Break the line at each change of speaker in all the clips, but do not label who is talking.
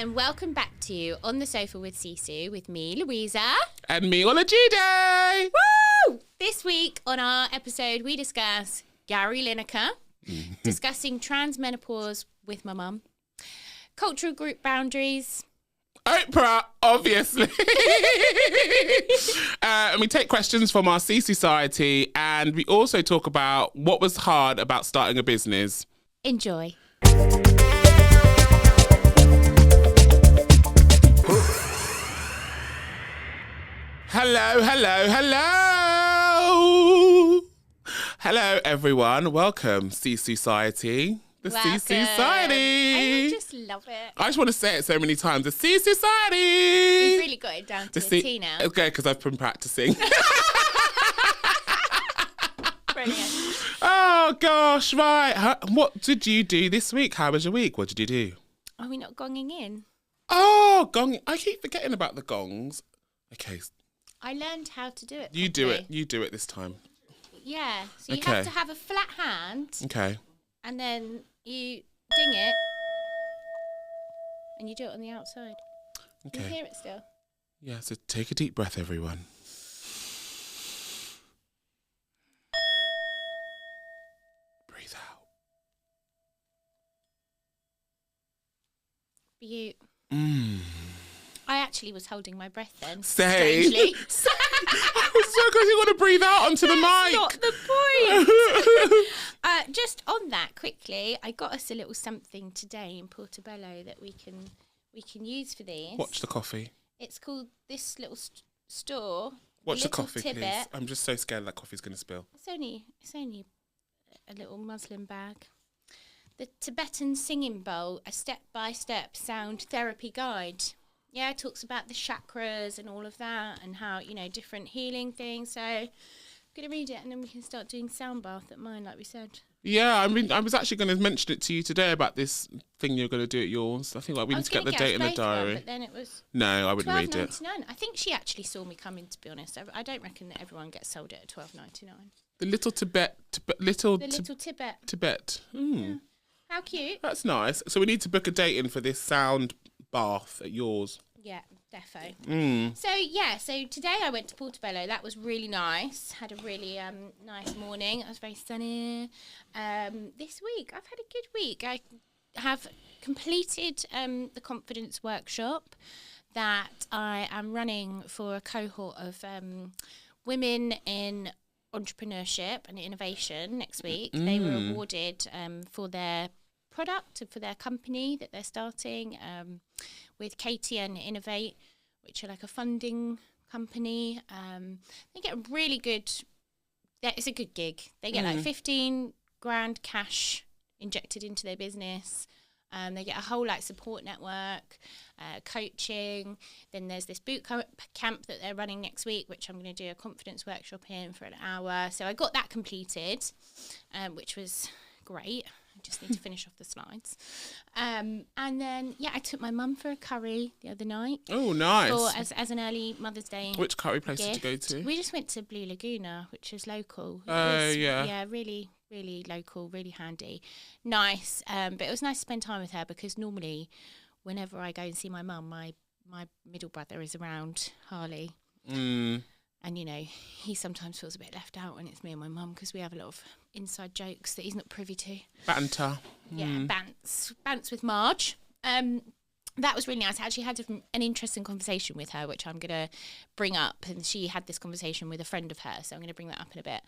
and welcome back to On the Sofa with SISU with me, Louisa.
And me, Olajide.
Woo! This week on our episode, we discuss Gary Lineker, discussing trans menopause with my mum, cultural group boundaries,
Oprah, obviously. And we take questions from our SISUciety, and we also talk about what was hard about starting a business.
Enjoy.
Hello. Hello, everyone. Welcome, SISUciety. The SISUciety.
I just love it.
I just want to say it so many times. The SISUciety.
You've really got it down to a T now.
Okay, because I've been practicing.
Brilliant.
Oh, gosh, right. What did you do this week? How was your week? What did you do?
Are we not gonging in?
Oh, gong. I keep forgetting about the gongs. Okay.
I learned how to do it.
You do it. You do it this time.
Yeah. So you have to have a flat hand.
Okay.
And then you ding it. And you do it on the outside.
Okay.
Can you hear it still?
Yeah, so take a deep breath, everyone. Breathe out.
I actually was holding my breath then.
Say.
Strangely.
I was so good you want to breathe out onto the mic.
That's not the point. Just on that, quickly, I got us a little something today in Portobello that we can use for these.
Watch the coffee.
It's called this little store.
Watch the
Little
coffee,
Tibet.
please. I'm just so scared that coffee's going to spill.
It's only a little muslin bag. The Tibetan Singing Bowl, a step-by-step sound therapy guide. Yeah, it talks about the chakras and all of that and how, different healing things. So I'm going to read it and then we can start doing sound bath at mine, like we said.
Yeah, I mean, I was actually going to mention it to you today about this thing you're going to do at yours. I think we need to get the date in the diary.
But then it was
no, I wouldn't read it.
$12.99. I think she actually saw me coming, to be honest. I don't reckon that everyone gets sold it at $12.99.
The little Tibet. Tibet.
Yeah. How cute.
That's nice. So we need to book a date in for this sound bath at yours.
Yeah, defo. So today I went to Portobello. That was really nice. Had a really nice morning. It was very sunny. This week, I've had a good week. I have completed the confidence workshop that I am running for a cohort of women in entrepreneurship and innovation next week. They were awarded for their product and for their company that they're starting with Katie and Innovate, which are like a funding company. They get a really good, it's a good gig. They get like 15 grand cash injected into their business. They get a whole support network, coaching. Then there's this boot camp that they're running next week, which I'm going to do a confidence workshop in for an hour. So I got that completed, which was great. I just need to finish off the slides. And then, I took my mum for a curry the other night.
Oh, nice.
As an early Mother's Day
Which curry place
gift.
did you go to?
We just went to Blue Laguna, which is local.
Oh, yeah.
Yeah, really, really local, really handy. Nice. But it was nice to spend time with her because normally whenever I go and see my mum, my middle brother is around, Harley. And, he sometimes feels a bit left out when it's me and my mum because we have a lot of inside jokes that he's not privy to.
Banter.
Yeah, bants with Marge. That was really nice. I actually had an interesting conversation with her, which I'm going to bring up. And she had this conversation with a friend of hers, so I'm going to bring that up in a bit.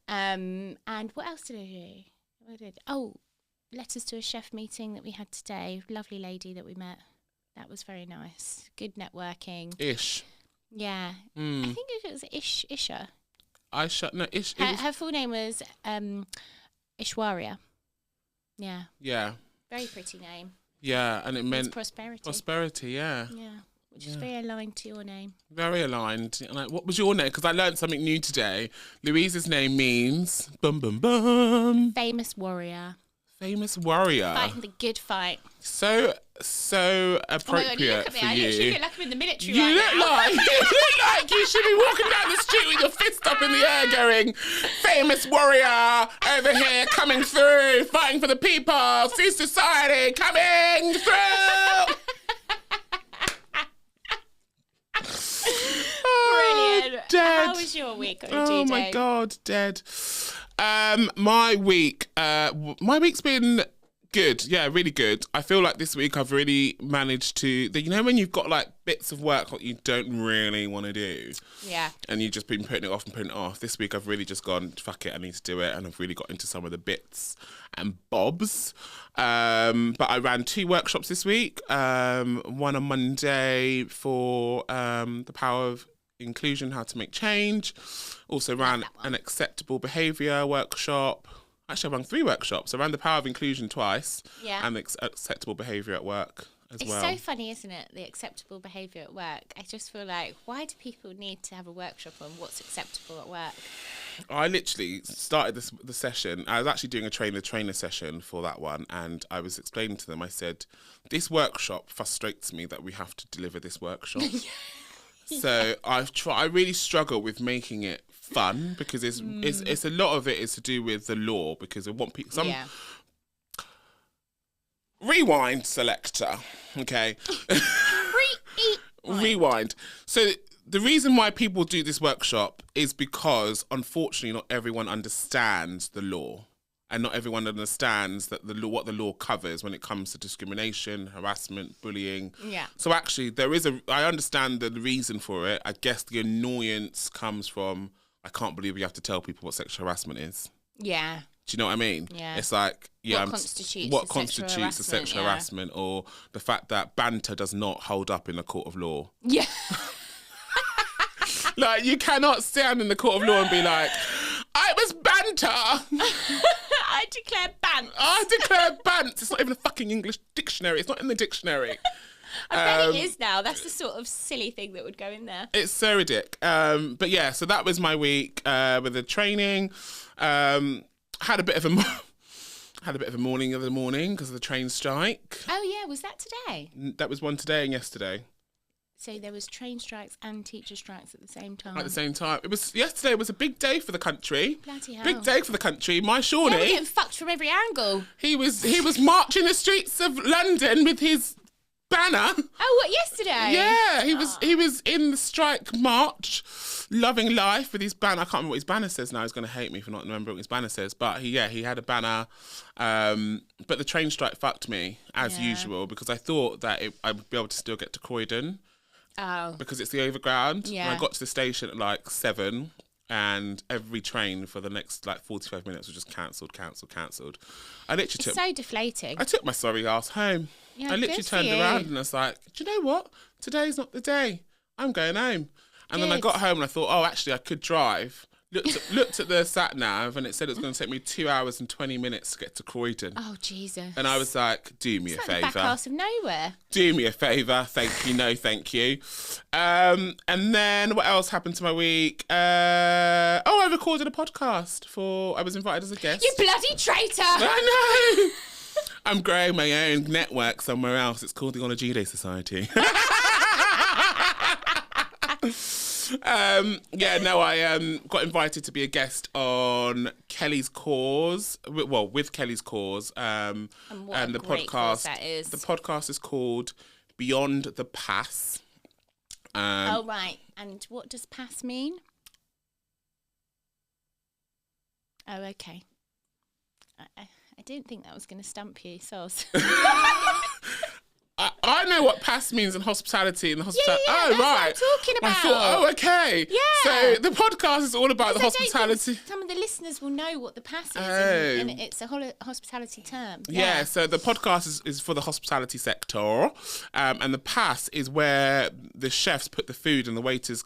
And what else did I do? Letters to a chef meeting that we had today. Lovely lady that we met. That was very nice. Good networking.
Ish.
Yeah. I think it was Isha.
Ish.
Her full name was Ishwarya. Yeah.
Yeah.
Very pretty name.
Yeah, and it meant
prosperity.
Prosperity, yeah.
Yeah, which is very aligned to your name.
Very aligned. And what was your name? Because I learned something new today. Louisa's name means bum bum bum.
Famous warrior.
Famous warrior.
Fighting the good fight.
So appropriate
you look at me.
for
I
you.
literally look like I'm in the military
You
right
look
now.
like you should be walking down the street with your fist up in the air going, famous warrior over here coming through, fighting for the people, SISUciety coming through. dead.
How was your week, Olajide?
Oh my God, dead. My week's been good. Yeah, really good. I feel like this week I've really managed to, you know, when you've got like bits of work that you don't really want to do.
Yeah.
And you've just been putting it off and putting it off. This week I've really just gone, fuck it, I need to do it. And I've really got into some of the bits and bobs. But I ran 2 workshops this week. One on Monday for the power of inclusion, how to make change. Also ran an acceptable behaviour workshop. Actually, I ran 3 workshops. I ran the power of inclusion twice, and the acceptable behaviour at work as well.
It's so funny, isn't it? The acceptable behaviour at work. I just feel like, why do people need to have a workshop on what's acceptable at work?
I literally started the session. I was actually doing a trainer session for that one, and I was explaining to them. I said, "This workshop frustrates me that we have to deliver this workshop." So I really struggle with making it fun because it's a lot of it is to do with the law because I want people rewind selector, okay. Rewind. So the reason why people do this workshop is because unfortunately not everyone understands the law. And not everyone understands that what the law covers when it comes to discrimination, harassment, bullying. Yeah. So actually, I understand the reason for it. I guess the annoyance comes from, I can't believe we have to tell people what sexual harassment is. Yeah. Do you know what I mean? Yeah. It's like, what constitutes a sexual harassment, or the fact that banter does not hold up in a court of law. Yeah. Like, you cannot stand in the court of law and be like, it was banter.
I declare bants.
I declare bants. It's not even a fucking English dictionary. It's not in the dictionary.
I bet it is now. That's the sort of silly thing that would go in there.
It's so ridiculous. But yeah, so that was my week with the training. Had a bit of a morning of the morning because of the train strike.
Oh yeah, was that today?
That was one today and yesterday.
So there was train strikes and teacher strikes at the same time.
At the same time. Yesterday was a big day for the country.
Bloody hell.
Big day for the country. My Shawnee.
Yeah, we're getting fucked from every angle.
He was marching the streets of London with his banner.
Oh, what, yesterday?
Yeah, he was in the strike march, loving life with his banner. I can't remember what his banner says now. He's going to hate me for not remembering what his banner says. But he had a banner. But the train strike fucked me, as usual, because I thought that I would be able to still get to Croydon. Oh. Because it's the overground. Yeah. And I got to the station at like 7 and every train for the next like 45 minutes was just cancelled. I literally
It's so deflating.
I took my sorry ass home. Yeah, I literally turned around and I was like, do you know what? Today's not the day. I'm going home. And then I got home and I thought, oh, actually I could drive. Looked at the sat nav and it said it was going to take me 2 hours and 20 minutes to get to Croydon.
Oh, Jesus.
And I was like, do me a favour.
It's like the back arse of nowhere.
Do me a favour. Thank you. No, thank you. And then what else happened to my week? I recorded a podcast I was invited as a guest.
You bloody traitor.
I know. I'm growing my own network somewhere else. It's called the Olajide SISUciety. I got invited to be a guest on Kelly's Cause. Well, with Kelly's Cause. And the podcast.
That is.
The podcast is called Beyond the Pass.
Oh, right. And what does pass mean? Oh, okay. I didn't think that was going to stump you, soz.
I know what pass means in hospitality.
Yeah, that's right. What I'm talking about.
I thought, okay.
Yeah.
So the podcast is all about the hospitality.
Some of the listeners will know what the pass is, and it's a hospitality term.
Yeah. So the podcast is for the hospitality sector, and the pass is where the chefs put the food and the waiters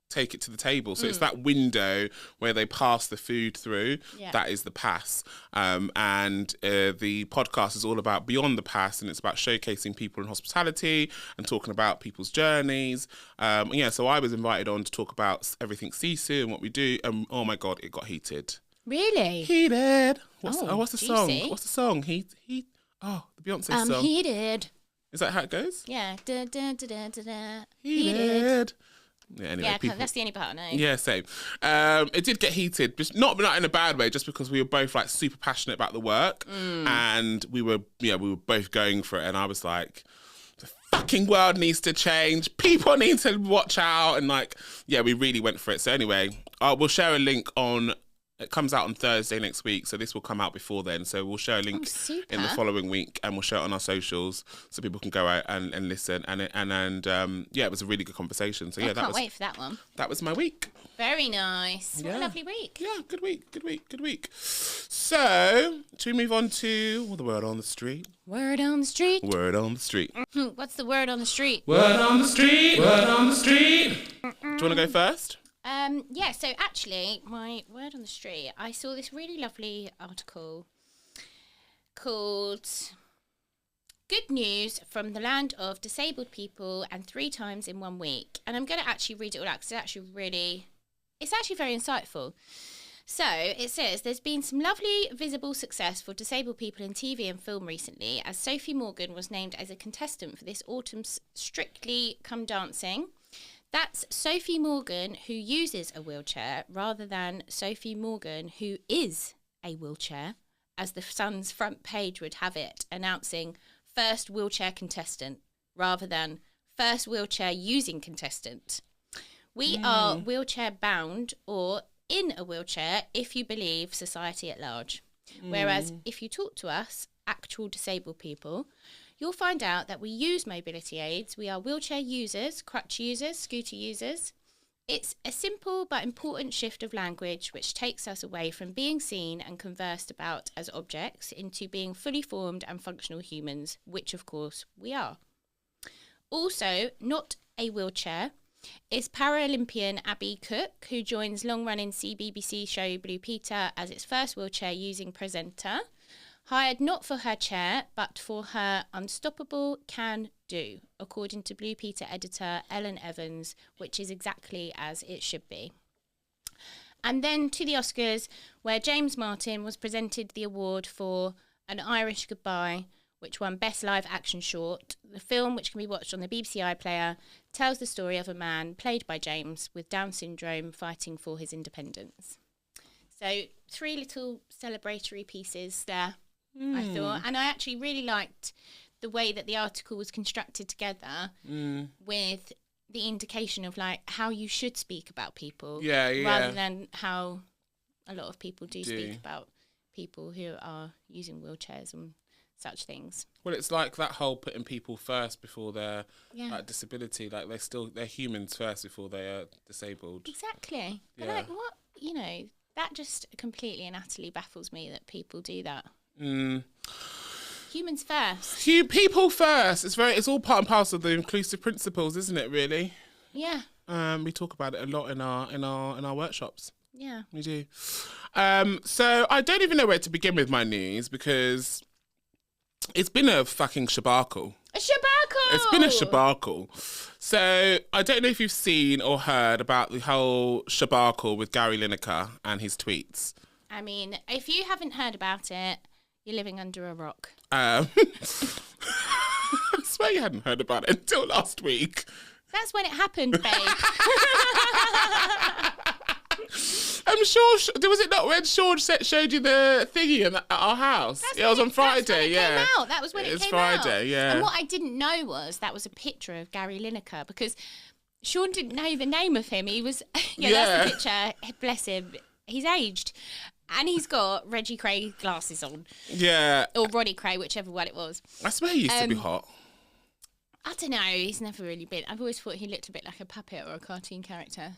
take it to the table. So it's that window where they pass the food through. Yeah. That is the pass. And the podcast is all about Beyond the Pass, and it's about showcasing people in hospitality and talking about people's journeys. So I was invited on to talk about everything SISU and what we do. Oh my God, it got heated.
Really?
Heated. What's the song? What's the song? Heat. Oh, the Beyonce song.
Heated.
Is that how it goes?
Yeah. Da, da, da, da, da, da.
Heated. Yeah, anyway,
that's the only part I know.
Yeah, same. It did get heated, but not in a bad way, just because we were both like super passionate about the work, and we were both going for it. And I was like, fucking world needs to change. People need to watch out. And like, yeah, we really went for it. So anyway, we'll share a link on, it comes out on Thursday next week. So this will come out before then. So we'll share a link in the following week and we'll share it on our socials so people can go out and listen. And yeah, it was a really good conversation. So yeah,
I can't wait for that one.
That was my week.
Very nice.
Yeah.
What a lovely week.
Yeah, good week. So, should we move on to the word on the street?
Word on the street.
Word on the street.
What's the word on the street?
Word on the street. Word on the street. Do you want to go first?
Yeah, so actually, my word on the street, I saw this really lovely article called Good News from the Land of Disabled People and 3 Times in 1 Week. And I'm going to actually read it all out because it's actually very insightful. So it says, there's been some lovely visible success for disabled people in TV and film recently, as Sophie Morgan was named as a contestant for this autumn's Strictly Come Dancing. That's Sophie Morgan, who uses a wheelchair, rather than Sophie Morgan, who is a wheelchair, as the Sun's front page would have it, announcing first wheelchair contestant, rather than first wheelchair using contestant. We are wheelchair bound or in a wheelchair if you believe society at large. Whereas if you talk to us, actual disabled people, you'll find out that we use mobility aids. We are wheelchair users, crutch users, scooter users. It's a simple but important shift of language which takes us away from being seen and conversed about as objects into being fully formed and functional humans, which of course we are. Also, not a wheelchair is Paralympian Abby Cook, who joins long-running CBBC show Blue Peter as its first wheelchair-using presenter. Hired not for her chair, but for her unstoppable can-do, according to Blue Peter editor Ellen Evans, which is exactly as it should be. And then to the Oscars, where James Martin was presented the award for An Irish Goodbye, which won Best Live Action Short. The film, which can be watched on the BBC iPlayer, tells the story of a man, played by James, with Down syndrome fighting for his independence. So 3 little celebratory pieces there. I thought, and I actually really liked the way that the article was constructed together with the indication of like how you should speak about people, rather than how a lot of people do speak about people who are using wheelchairs and such things.
Well, it's like that whole putting people first before their like disability, like they're humans first before they are disabled.
Exactly. Yeah. Like what, that just completely and utterly baffles me that people do that. Humans first.
People first. It's all part and parcel of the inclusive principles, isn't it? Really.
Yeah.
We talk about it a lot in our workshops.
Yeah.
We do. So I don't even know where to begin with my news because it's been a fucking shabarkle.
A shabarkle.
It's been a shabarkle. So I don't know if you've seen or heard about the whole shabarkle with Gary Lineker and his tweets.
I mean, if you haven't heard about it, you're living under a rock.
I swear you hadn't heard about it until last week.
That's when it happened, babe.
I'm sure. Was it not when Sean showed you the thingy at our house? It was on Friday.
Came out. That was when it came out.
It was Friday. Yeah.
And what I didn't know was that was a picture of Gary Lineker because Sean didn't know the name of him. He was. That's the picture. Bless him. He's aged. And he's got Reggie Cray glasses on.
Yeah.
Or Ronnie Cray, whichever one it was.
I swear he used to be hot.
I don't know. He's never really been. I've always thought he looked a bit like a puppet or a cartoon character.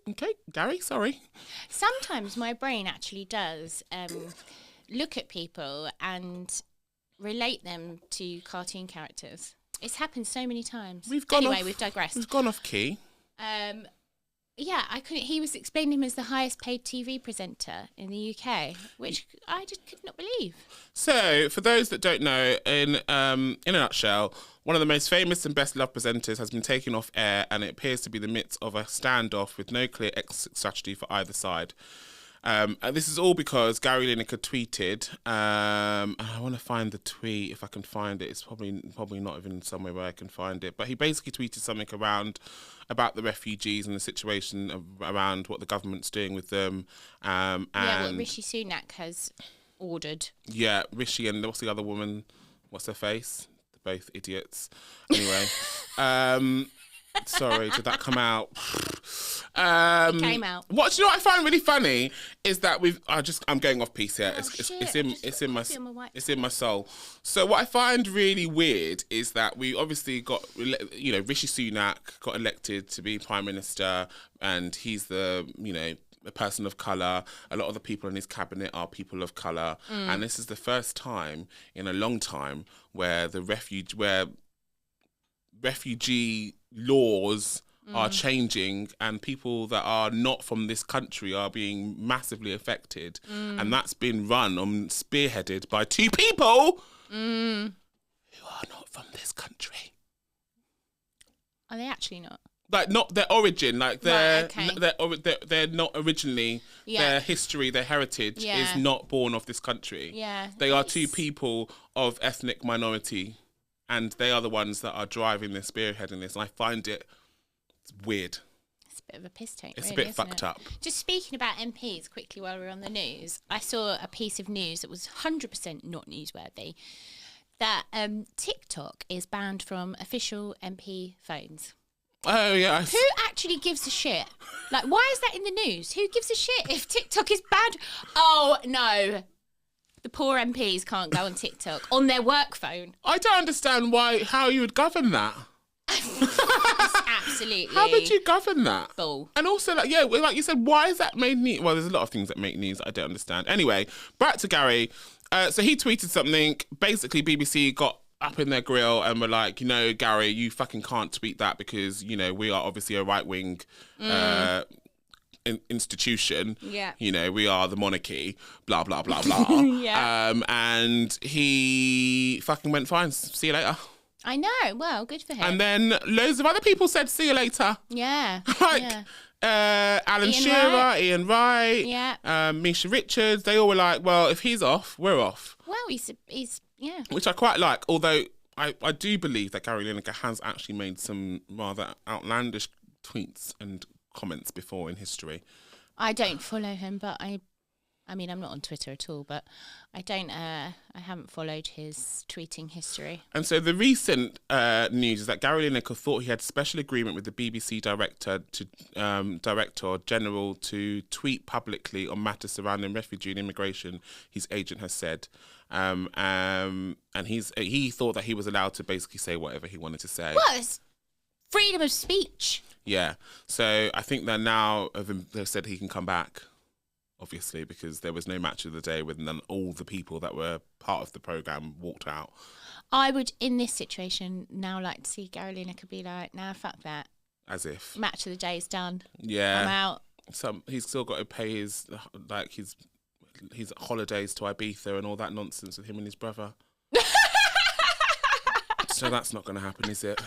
Okay, Gary, sorry.
Sometimes my brain actually does look at people and relate them to cartoon characters. It's happened so many times. We've digressed.
We've gone off key.
Yeah, he was explaining him as the highest paid TV presenter in the UK, which I just could not believe. So,
for those that don't know, in a nutshell, one of the most famous and best-loved presenters has been taken off air, and it appears to be the midst of a standoff with no clear exit strategy for either side. And this is all because Gary Lineker tweeted, and I want to find the tweet if I can find it. It's probably not even somewhere where I can find it. But he basically tweeted something about the refugees and the situation around what the government's doing with them. And
what Rishi Sunak has ordered.
Yeah, Rishi and what's the other woman? What's her face? both idiots. Anyway, sorry, did that come out?
It came out.
What do you know? What I find really funny is that I'm going off piece here. It's in my soul. So what I find really weird is that we obviously got, Rishi Sunak got elected to be Prime Minister, and he's the a person of colour. A lot of the people in his cabinet are people of colour, and this is the first time in a long time where refugee laws are changing, and people that are not from this country are being massively affected, and that's been spearheaded by two people who are not from this country.
Are they actually not?
Like, not their origin, like they're not originally,
Yeah.
their history, their heritage is not born of this country.
Yeah.
They are two people of ethnic minority, and they are the ones that are driving this, spearheading this. And I find it's weird.
It's a bit of a piss take.
It's
really,
a bit fucked up.
Just speaking about MPs quickly while we're on the news, I saw a piece of news that was 100% not newsworthy, that TikTok is banned from official MP phones.
Oh, yeah.
Who actually gives a shit? Like, why is that in the news? Who gives a shit if TikTok is banned? Oh, no. The poor MPs can't go on TikTok on their work phone.
I don't understand how you would govern that.
Absolutely.
How would you govern that?
Bull.
And also, like you said, why is that made news? Well, there's a lot of things that make news that I don't understand. Anyway, back to Gary. So he tweeted something. Basically, BBC got up in their grill and were like, Gary, you fucking can't tweet that because, we are obviously a right-wing institution.
Yeah.
We are the monarchy, blah, blah, blah, blah.
Yeah.
And he fucking went, fine, see you later.
I know. Well, good for him.
And then loads of other people said, see you later.
Yeah.
Alan Shearer, Ian Wright, Misha Richards, they all were like, well, if he's off, we're off.
Well, he's yeah.
Which I quite like, although I do believe that Gary Lineker has actually made some rather outlandish tweets and comments before in history.
I don't follow him, but I mean, I'm not on Twitter at all, but I haven't followed his tweeting history. And
so the recent news is that Gary Lineker thought he had special agreement with the BBC Director General to tweet publicly on matters surrounding refugee and immigration, his agent has said. And he thought that he was allowed to basically say whatever he wanted to say.
Well, it's freedom of speech.
Yeah. So I think that now they've said he can come back, obviously, because there was no match of the day when then all the people that were part of the programme walked out.
I would, in this situation, now like to see Gary Lineker be like, nah, fuck that.
As if.
Match of the day's done.
Yeah.
I'm out.
He's still got to pay his holidays to Ibiza and all that nonsense with him and his brother. So that's not going to happen, is it?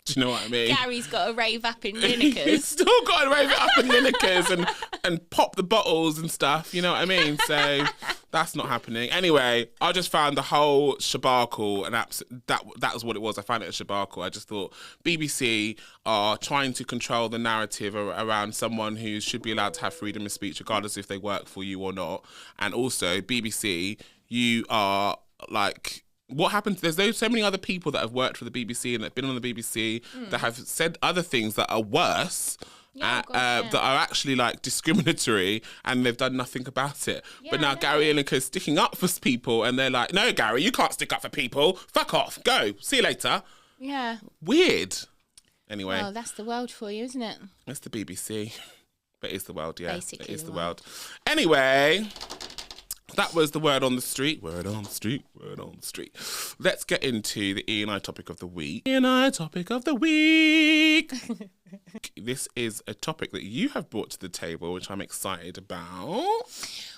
Do you know what I mean?
Gary's got to rave up in Linekers.
He's still got to rave it up in Linekers and pop the bottles and stuff, you know what I mean? So that's not happening. Anyway, I just found the whole shabarcle, and that was what it was. I found it a shabarcle. I just thought BBC are trying to control the narrative around someone who should be allowed to have freedom of speech, regardless if they work for you or not. And also, BBC, you are like... What happened? There's so many other people that have worked for the BBC and that have been on the BBC that have said other things that are worse, that are actually like discriminatory, and they've done nothing about it. Yeah, but now Gary Lineker is sticking up for people, and they're like, "No, Gary, you can't stick up for people. Fuck off. Go. See you later."
Yeah.
Weird. Anyway.
Well, that's the world for you, isn't it?
It's the BBC, but it's the world. Yeah,
basically,
it is the world. Anyway. That was the word on the street. Word on the street. Word on the street. Let's get into the E&I topic of the week. E&I topic of the week. This is a topic that you have brought to the table, which I'm excited about.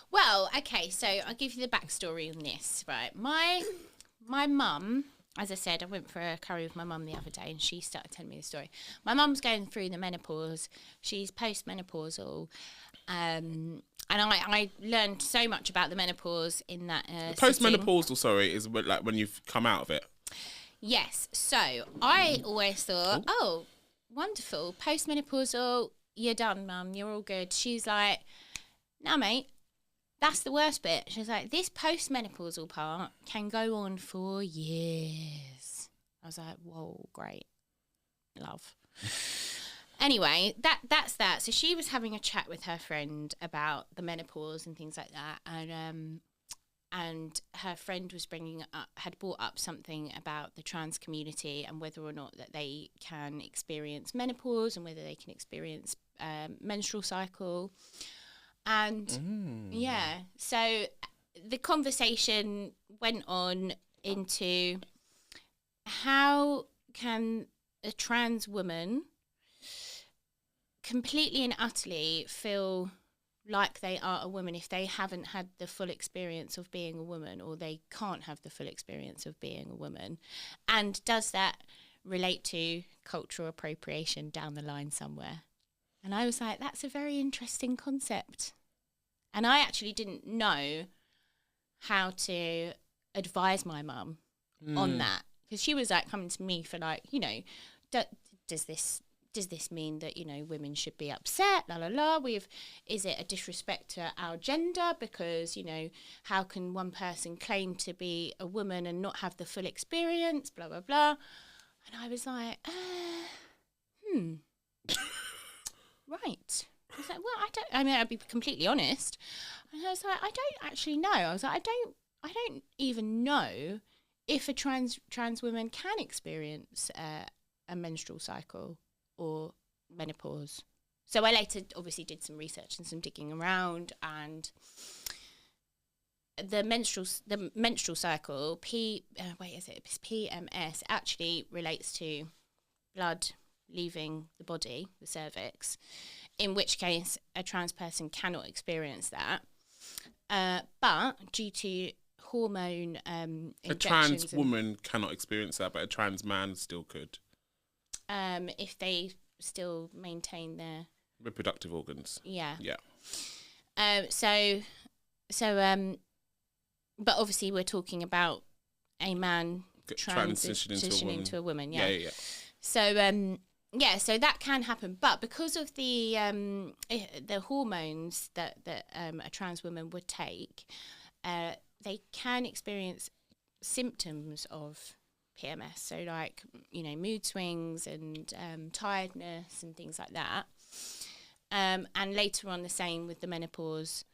Well, okay, so I'll give you the backstory on this, right? My mum, as I said, I went for a curry with my mum the other day, and she started telling me the story. My mum's going through the menopause. She's postmenopausal. And I learned so much about the menopause in that
postmenopausal, sorry, is like when you've come out of it.
Yes. So I always thought, oh, wonderful, postmenopausal, you're done, mum, you're all good. She's like, no, mate, that's the worst bit. She's like, this postmenopausal part can go on for years. I was like, whoa, great. Love. Anyway, that's that. So she was having a chat with her friend about the menopause and things like that. And her friend was had brought up something about the trans community and whether or not that they can experience menopause and whether they can experience menstrual cycle. And yeah, so the conversation went on into how can a trans woman completely and utterly feel like they are a woman if they haven't had the full experience of being a woman, or they can't have the full experience of being a woman. And does that relate to cultural appropriation down the line somewhere? And I was like, that's a very interesting concept. And I actually didn't know how to advise my mum on that, because she was like coming to me for like, you know, does this mean that, you know, women should be upset? La la la. Is it a disrespect to our gender? Because, you know, how can one person claim to be a woman and not have the full experience? Blah blah blah. And I was like, right. I was like, well, I mean, I'll be completely honest. And I was like, I don't actually know. I was like, I don't even know if a trans woman can experience a menstrual cycle or menopause. So I later obviously did some research and some digging around, and the menstrual cycle, it's PMS, actually relates to blood leaving the body, the cervix, in which case a trans person cannot experience that. But due to hormone injections...
A trans woman cannot experience that, but a trans man still could.
If they still maintain their
reproductive organs.
Yeah.
Yeah.
But obviously we're talking about a man transitioning into a woman. Yeah.
Yeah.
So so that can happen, but because of the hormones that a trans woman would take, they can experience symptoms of PMS, so like, you know, mood swings and tiredness and things like that. And later on, the same with the menopause,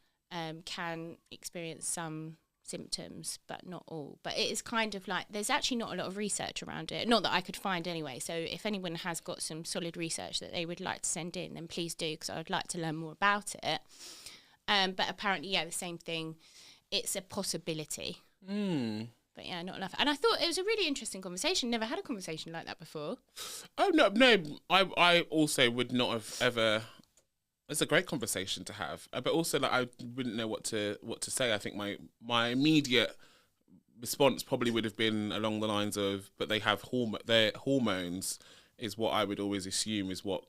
can experience some symptoms, but not all. But it is kind of like, there's actually not a lot of research around it, not that I could find anyway. So if anyone has got some solid research that they would like to send in, then please do, because I would like to learn more about it. But apparently, yeah, the same thing. It's a possibility. But yeah, not enough. And I thought it was a really interesting conversation. Never had a conversation like that before.
Oh, no. I also would not have ever... It's a great conversation to have. But also, like, I wouldn't know what to say. I think my immediate response probably would have been along the lines of, but they have their hormones is what I would always assume is what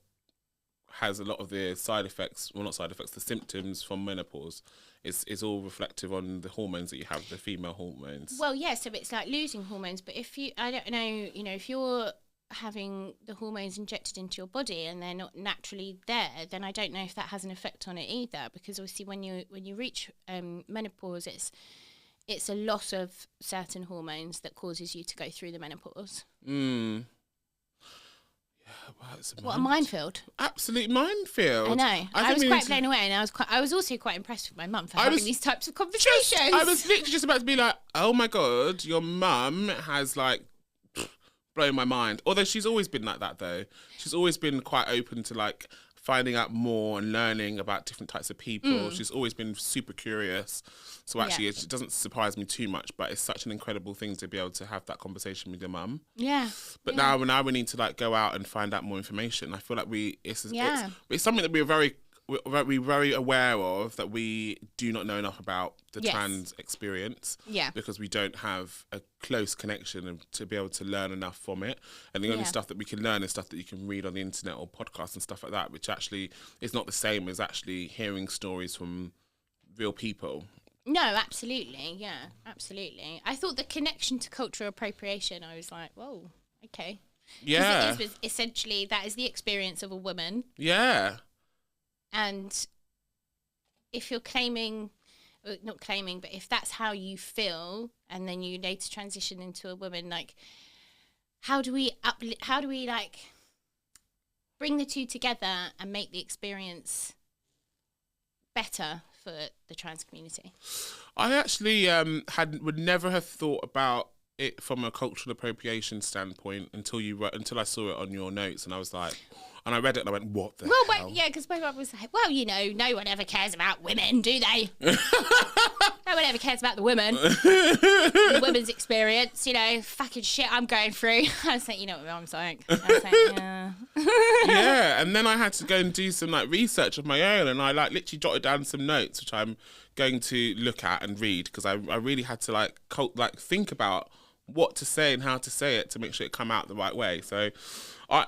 has a lot of the side effects, well, not side effects, the symptoms from menopause. Is all reflective on the hormones that you have, the female hormones. Well,
yeah, so it's like losing hormones, but if I don't know, you know, if you're having the hormones injected into your body and they're not naturally there, then I don't know if that has an effect on it either, because obviously when you reach menopause, it's a loss of certain hormones that causes you to go through the menopause. What a minefield!
Absolute minefield.
I know. I was quite blown away, and I was also quite impressed with my mum for having these types of conversations.
I was literally just about to be like, "Oh my god, your mum has like blown my mind." Although she's always been like that, though. She's always been quite open to like finding out more and learning about different types of people. She's always been super curious. So actually, it doesn't surprise me too much, but it's such an incredible thing to be able to have that conversation with your mum.
Yeah.
But now we need to like go out and find out more information. I feel like it's something that we're very aware of, that we do not know enough about the trans experience.
Yeah.
Because we don't have a close connection to be able to learn enough from it. And the only stuff that we can learn is stuff that you can read on the internet or podcasts and stuff like that, which actually is not the same as actually hearing stories from real people.
No, absolutely. Yeah, absolutely. I thought the connection to cultural appropriation, I was like, whoa, okay.
Yeah.
Because it is essentially, that is the experience of a woman.
Yeah.
And if you're not claiming, but if that's how you feel, and then you later transition into a woman, like, how do we like bring the two together and make the experience better for the trans community?
I actually would never have thought about it from a cultural appropriation standpoint until I saw it on your notes, and I was like, and I read it and I went, what the hell?
Yeah, because my mum was like, well, no one ever cares about women, do they? No one ever cares about the women. The women's experience, fucking shit I'm going through. I was like, you know what Mum's like. I was like, yeah.
Yeah, and then I had to go and do some research of my own, and I literally jotted down some notes, which I'm going to look at and read, because I really had to think about what to say and how to say it to make sure it come out the right way. So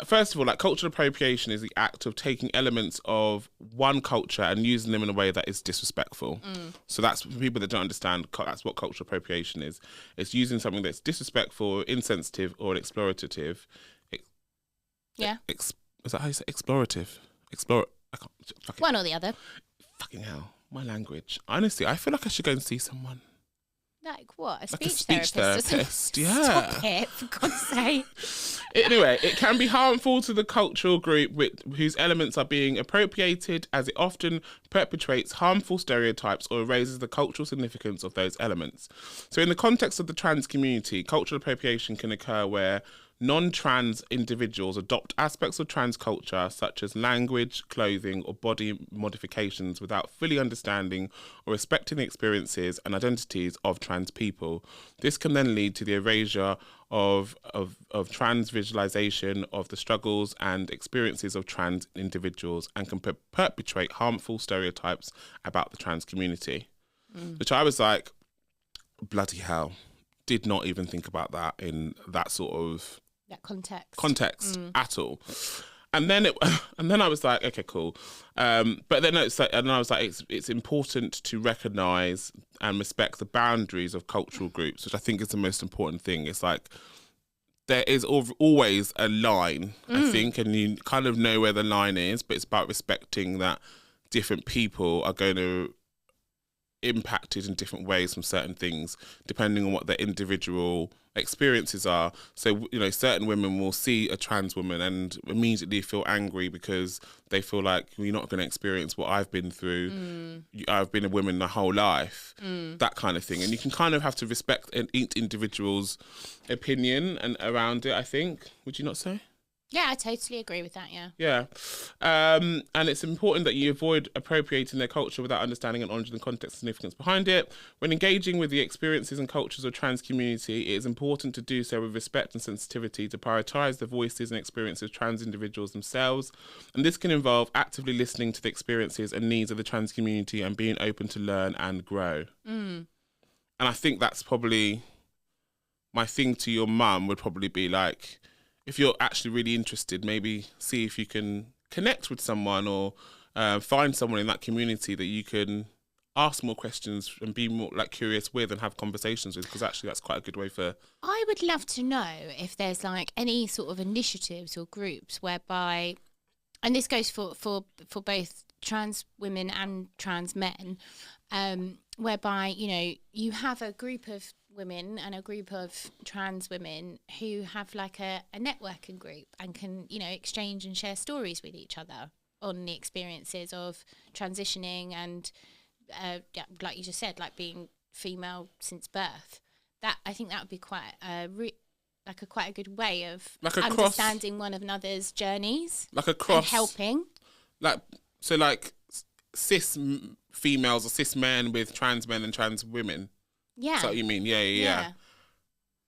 first of all, cultural appropriation is the act of taking elements of one culture and using them in a way that is disrespectful. So that's, for people that don't understand, that's what cultural appropriation is. It's using something that's disrespectful, insensitive, or exploitative.
Yeah.
Is that how you say explorative?
One or the other.
Fucking hell, my language. Honestly, I feel like I should go and see someone.
Like what? A
Like
speech
therapist? Yeah.
Stop it, for God's sake.
Anyway, it can be harmful to the cultural group whose elements are being appropriated, as it often perpetuates harmful stereotypes or erases the cultural significance of those elements. So in the context of the trans community, cultural appropriation can occur where non-trans individuals adopt aspects of trans culture, such as language, clothing, or body modifications, without fully understanding or respecting the experiences and identities of trans people. This can then lead to the erasure of trans visualization of the struggles and experiences of trans individuals, and can perpetuate harmful stereotypes about the trans community. Which I was like, bloody hell. Did not even think about that in that sort of context at all. And then I was like, okay, cool. But then I was like, it's important to recognise and respect the boundaries of cultural groups, which I think is the most important thing. It's like, there is always a line, I think, and you kind of know where the line is, but it's about respecting that different people are going to impacted in different ways from certain things depending on what their individual experiences are. So certain women will see a trans woman and immediately feel angry because they feel like, you're not going to experience what I've been through. I've been a woman my whole life, that kind of thing. And you can kind of have to respect each individual's opinion and around it, I think. Would you not say?
Yeah, I totally agree with that, yeah.
Yeah. And it's important that you avoid appropriating their culture without understanding and honouring the context and significance behind it. When engaging with the experiences and cultures of trans community, it is important to do so with respect and sensitivity, to prioritise the voices and experiences of trans individuals themselves. And this can involve actively listening to the experiences and needs of the trans community and being open to learn and grow. And I think that's probably my thing to your mum would probably be like, if you're actually really interested, maybe see if you can connect with someone or find someone in that community that you can ask more questions and be more curious with and have conversations with, because actually that's quite a good way for...
I would love to know if there's any sort of initiatives or groups whereby, and this goes for both trans women and trans men, whereby, you have a group of women and a group of trans women who have a networking group and can exchange and share stories with each other on the experiences of transitioning and like you just said, being female since birth. That, I think that would be quite quite a good way of understanding one another's journeys, and helping
cis females or cis men with trans men and trans women.
Yeah.
Is that what you mean? Yeah.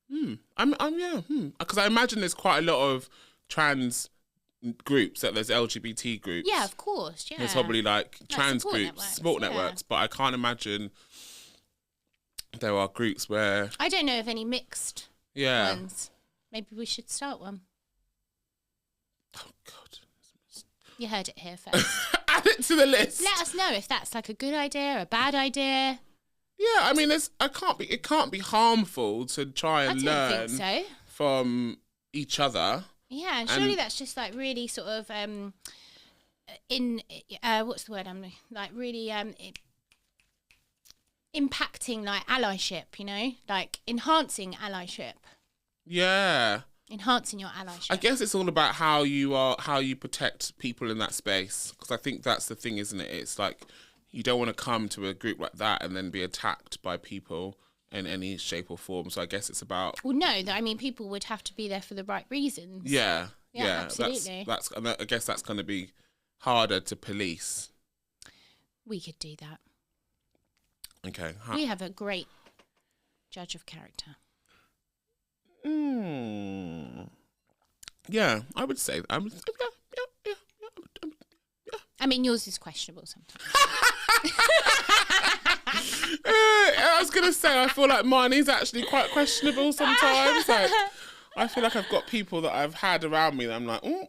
Because I imagine there's quite a lot of trans groups, that there's LGBT groups.
Yeah, of course. Yeah.
There's probably trans groups, support networks, but I can't imagine there are groups where...
I don't know of any mixed ones. Maybe we should start one.
Oh, God.
You heard it here first.
Add it to the list.
Let us know if that's a good idea or a bad idea.
Yeah, I mean, it can't be harmful to try and learn from each other.
Yeah, and surely that's just really sort of what's the word? Really impacting allyship, enhancing allyship.
Yeah.
Enhancing your allyship.
I guess it's all about how you protect people in that space, because I think that's the thing, isn't it? It's like you don't want to come to a group like that and then be attacked by people in any shape or form. So I guess it's about...
Well, no, I mean, people would have to be there for the right reasons.
Yeah,
absolutely.
That's I guess that's going to be harder to police.
We could do that.
Okay.
We have a great judge of character.
Yeah, I would say that. Yeah.
I mean, yours is questionable sometimes.
I was gonna say, I feel like mine is actually quite questionable sometimes. Like, I feel like I've got people that I've had around me that I'm like, oh,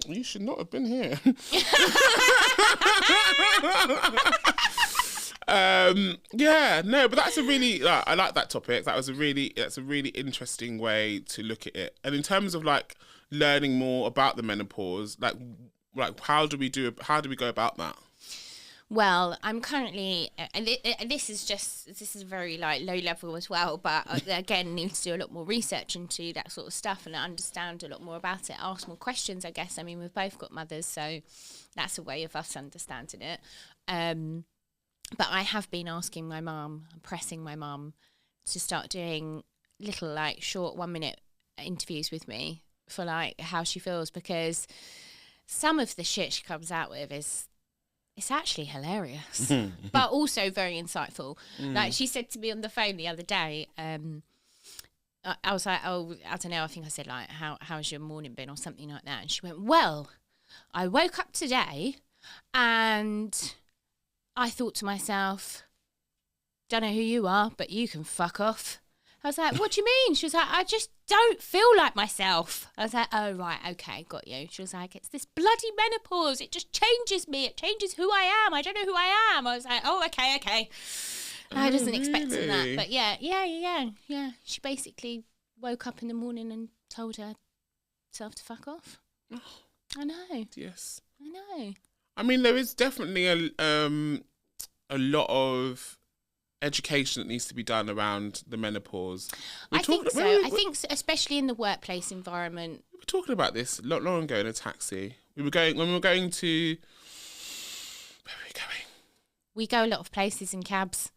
you should not have been here. But that's a really, I like that topic. That's a really interesting way to look at it. And in terms of like learning more about the menopause, like how do we go about that?
Well, I'm currently, and this is very like low level as well, but again, need to do a lot more research into that sort of stuff and understand a lot more about it, ask more questions, I guess. I mean, we've both got mothers, so that's a way of us understanding it. But I have been asking my mum, pressing my mum to start doing little like short 1-minute interviews with me for like how she feels, because some of the shit she comes out with it's actually hilarious, but also very insightful. Like she said to me on the phone the other day, I was like, oh, I don't know, I think I said like, how's your morning been or something like that. And she went, well, I woke up today and I thought to myself, don't know who you are, but you can fuck off. I was like, what do you mean? She was like, I just don't feel like myself. I was like, oh, right, okay, got you. She was like, it's this bloody menopause. It just changes me. It changes who I am. I don't know who I am. I was like, oh, okay. I wasn't expecting that. But yeah. She basically woke up in the morning and told herself to fuck off. Oh, I know.
Yes.
I know.
I mean, there is definitely a lot of education that needs to be done around the menopause.
I think so. I think especially in the workplace environment.
We were talking about this not long ago in a taxi. When we were going to... Where were we going?
We go a lot of places in cabs.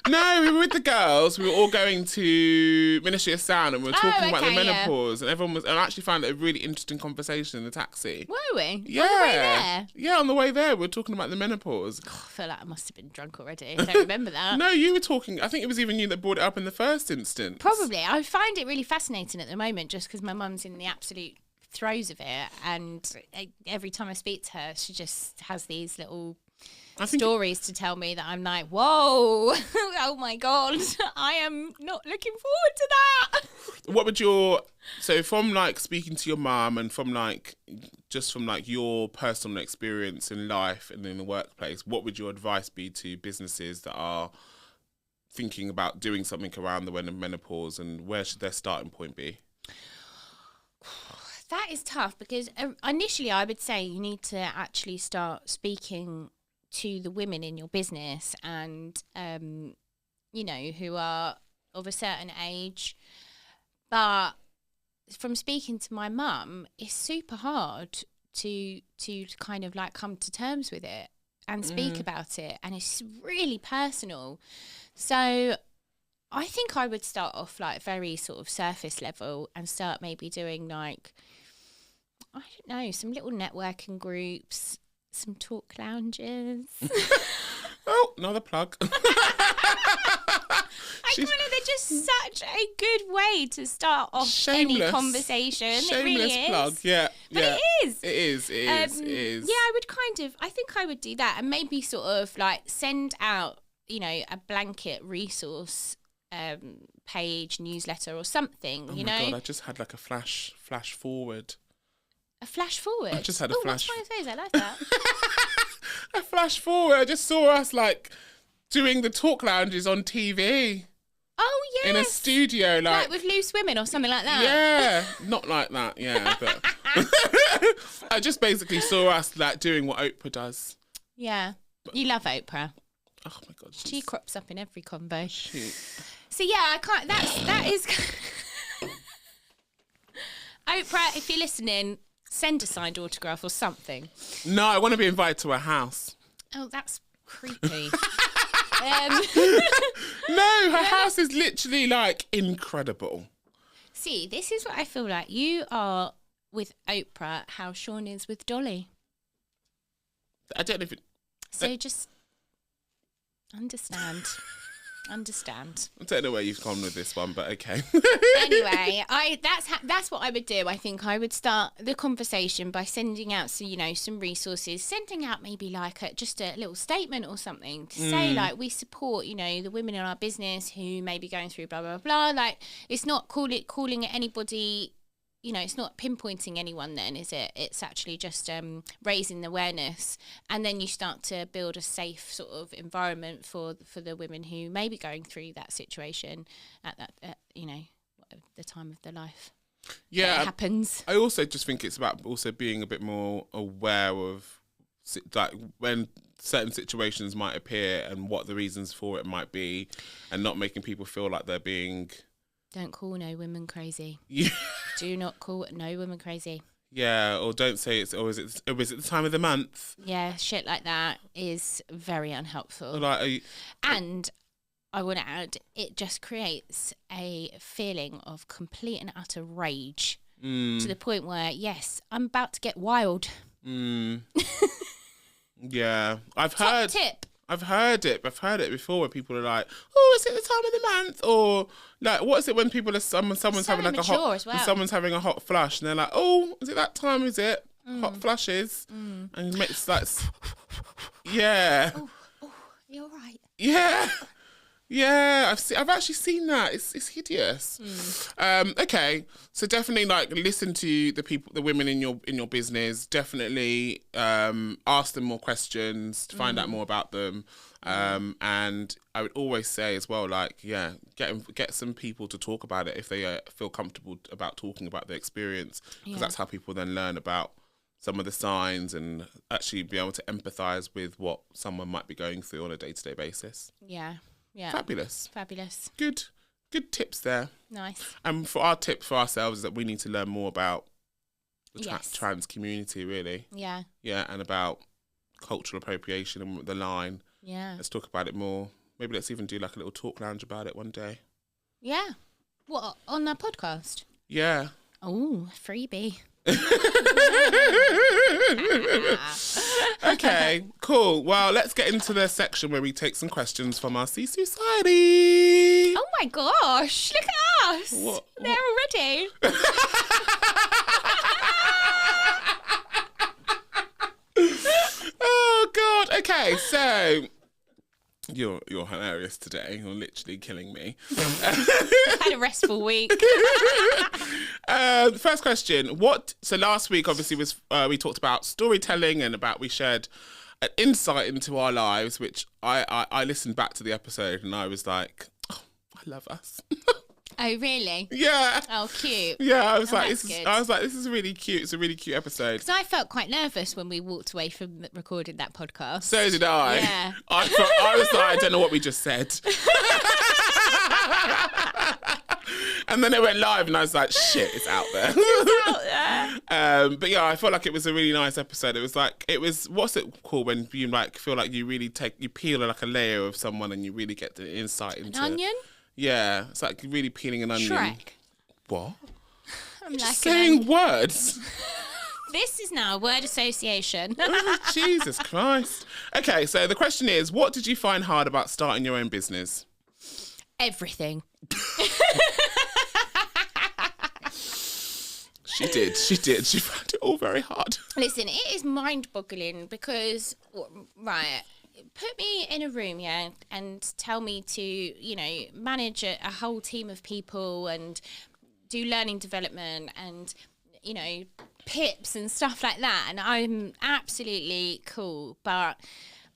No, we were with the girls. We were all going to Ministry of Sound and we were talking about the menopause. Yeah. And everyone was... And I actually found it a really interesting conversation in the taxi.
Were we?
Yeah.
On the way there?
Yeah, on the way there. We were talking about the menopause.
Oh, I feel like I must have been drunk already. I don't remember that.
No, you were talking... I think it was even you that brought it up in the first instance.
Probably. I find it really fascinating at the moment just because my mum's in the absolute throes of it. And every time I speak to her, she just has these little... stories to tell me that I'm like, whoa, oh my God, I am not looking forward to that.
What would so from like speaking to your mum and from like, just from like your personal experience in life and in the workplace, what would your advice be to businesses that are thinking about doing something around the menopause, and where should their starting point be?
That is tough because initially I would say you need to actually start speaking to the women in your business and, who are of a certain age. But from speaking to my mum, it's super hard to kind of like come to terms with it and speak about it. And it's really personal. So I think I would start off like very sort of surface level and start maybe doing like, I don't know, some little networking groups, some talk lounges.
Oh, another plug.
They're just such a good way to start off any conversation.
Shameless
it really is.
Plug, yeah.
But
yeah.
it is.
It is.
Yeah, I think I would do that and maybe sort of like send out, a blanket resource page, newsletter or something,
oh my God, I just had like a flash forward.
A flash forward?
I just had a flash.
What's my face? I like that.
A flash forward. I just saw us like doing the talk lounges on TV.
Oh, yes.
In a studio. Like
with loose women or something like that.
Yeah. Not like that, yeah. But I just basically saw us like doing what Oprah does.
Yeah. You love Oprah.
Oh my God.
She crops up in every combo.
Shoot.
So yeah, I can't. That is. Oprah, if you're listening, send a signed autograph or something.
No, I want to be invited to her house.
Oh, that's creepy.
No, her house is literally like incredible.
See, this is what I feel like. You are with Oprah how Sean is with Dolly.
I don't know if it...
So just understand. Understand.
I don't know where you've gone with this one, but okay.
Anyway, that's what I would do. I think I would start the conversation by sending out some resources, sending out maybe like just a little statement or something to say like we support the women in our business who may be going through blah blah blah. Like it's not calling it anybody. It's not pinpointing anyone then, is it? It's actually just raising the awareness. And then you start to build a safe sort of environment for the women who may be going through that situation at the time of their life.
Yeah.
It happens.
I also just think it's about also being a bit more aware of like when certain situations might appear and what the reasons for it might be, and not making people feel like they're being...
Don't call no women crazy.
Yeah.
Do not call no women crazy.
Yeah, or don't say is it the time of the month?
Yeah, shit like that is very unhelpful.
And
I want to add, it just creates a feeling of complete and utter rage to the point where, yes, I'm about to get wild.
Yeah, I've
Top tip.
I've heard it before where people are like, "Oh, is it the time of the month?" Or like, "What is it when people are someone's having like someone's having a hot flush and they're like, "Oh, is it that time? Is it hot flushes?" And it makes like, yeah.
Oh, you're right.
Yeah. Yeah, I've actually seen that. It's hideous. Okay, so definitely like listen to the women in your business. Definitely ask them more questions to find out more about them. And I would always say as well, like, yeah, get some people to talk about it if they feel comfortable about talking about their experience, because that's how people then learn about some of the signs and actually be able to empathise with what someone might be going through on a day-to-day basis.
Yeah. Yeah.
Fabulous. Good tips there.
Nice.
And for our tip for ourselves is that we need to learn more about the trans community, really.
Yeah.
Yeah, and about cultural appropriation and the line.
Yeah.
Let's talk about it more. Maybe let's even do like a little talk lounge about it one day.
Yeah. What, on our podcast?
Yeah.
Oh, freebie.
Okay, cool. Well, let's get into the section where we take some questions from our SISUciety.
Oh my gosh, look at us.
What?
There already.
Oh God. Okay, so you're hilarious today. You're literally killing me.
Had a restful week.
First question. So last week obviously was we talked about storytelling and we shared an insight into our lives, which I listened back to the episode and I was like, oh, I love us.
Oh really?
Yeah.
Oh, cute.
Yeah, I was like,
this
is really cute. It's a really cute episode.
Because I felt quite nervous when we walked away from recording that podcast.
So did I.
Yeah.
I was like, I don't know what we just said. And then it went live and I was like, shit, it's out there.
It's out there.
But yeah, I felt like it was a really nice episode. It was what's it called when you like feel like you really you peel like a layer of someone and you really get the insight into
An onion?
Yeah, it's like really peeling an onion.
Shrek.
What?
I'm
You're
like
just saying words.
This is now a word association.
Oh, Jesus Christ. Okay, so the question is, what did you find hard about starting your own business?
Everything.
She did. She found it all very hard.
Listen, it is mind-boggling because, right, put me in a room, yeah, and tell me to, manage a whole team of people and do learning development and, pips and stuff like that. And I'm absolutely cool. But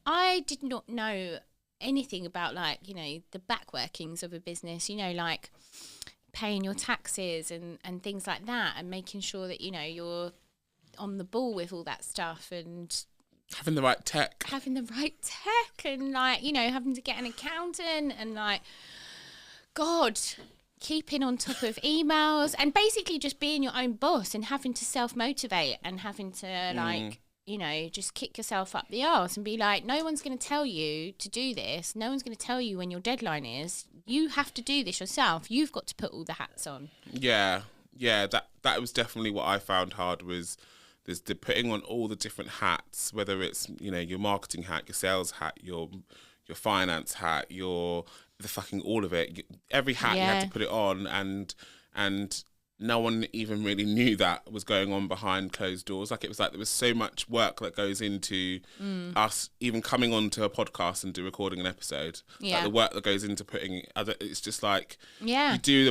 I did not know anything about, the back workings of a business, like paying your taxes and things like that and making sure that, you're on the ball with all that stuff and
having the right tech
and having to get an accountant and God, keeping on top of emails and basically just being your own boss and having to self-motivate and having to like, you know, just kick yourself up the arse and be like, no one's going to tell you to do this. No one's going to tell you when your deadline is. You have to do this yourself. You've got to put all the hats on.
Yeah. That was definitely what I found hard was there's the putting on all the different hats, whether it's, you know, your marketing hat, your sales hat, your finance hat, the fucking all of it. Every hat you had to put it on, and no one even really knew that was going on behind closed doors. Like, it was like there was so much work that goes into us even coming onto a podcast and recording an episode.
Yeah.
Like the work that goes into putting other. It's just like you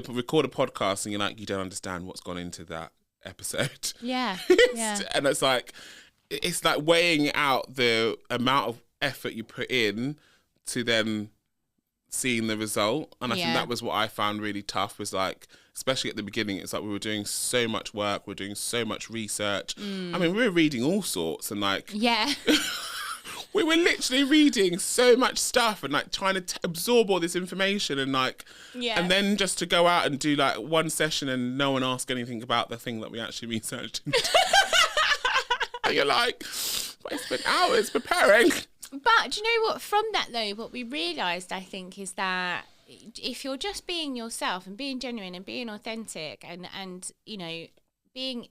record a podcast and you're like, you don't understand what's gone into that episode.
Yeah.
And it's like weighing out the amount of effort you put in to then seeing the result. And I think that was what I found really tough, was like, especially at the beginning, it's like we were doing so much work, we were doing so much research. I mean, we were reading all sorts and like we were literally reading so much stuff and like trying to absorb all this information and like and then just to go out and do like one session and no one ask anything about the thing that we actually researched. And you're like, I spent hours preparing.
But do you know what? From that though, what we realised, I think, is that if you're just being yourself and being genuine and being authentic and you know, being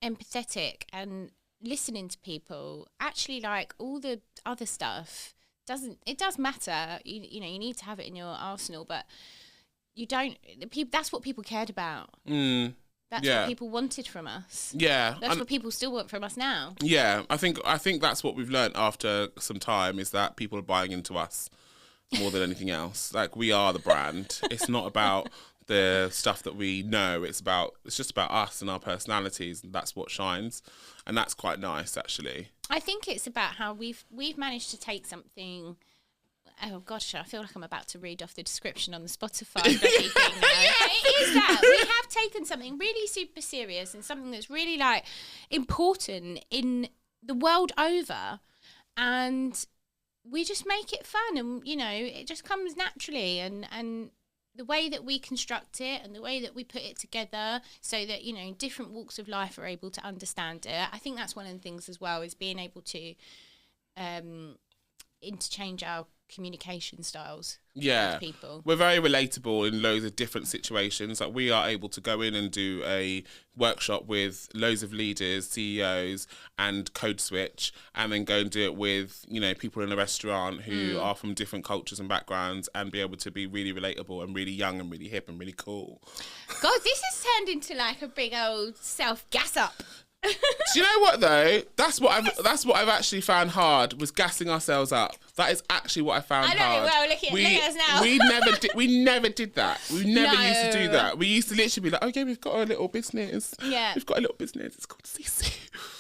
empathetic and listening to people, actually, like, all the other stuff does matter. You know, you need to have it in your arsenal, but you don't. That's what people cared about. That's what people wanted from us. Yeah. That's what people still want from us now.
Yeah, I think that's what we've learned after some time, is that people are buying into us more than anything else. Like, we are the brand. It's not about the stuff that we know. It's just about us and our personalities, and that's what shines. And that's quite nice, actually.
I think it's about how we've managed to take something. Oh gosh, I feel like I'm about to read off the description on the Spotify thing now. It is that we have taken something really super serious and something that's really like important in the world over, and we just make it fun, and you know, it just comes naturally, and the way that we construct it and the way that we put it together so that, you know, different walks of life are able to understand it. I think that's one of the things as well, is being able to interchange our communication styles with people.
We're very relatable in loads of different situations. Like, we are able to go in and do a workshop with loads of leaders, CEOs and code switch, and then go and do it with, you know, people in a restaurant who are from different cultures and backgrounds, and be able to be really relatable and really young and really hip and really cool.
God, this has turned into like a big old self-gas up.
Do you know what though? That's what I've actually found hard, was gassing ourselves up. That is actually what I found hard.
I know. Well, look at us now.
We never did that. We never used to do that. We used to literally be like, oh yeah, we've got a little business. Yeah. We've got a little business. It's called SISU.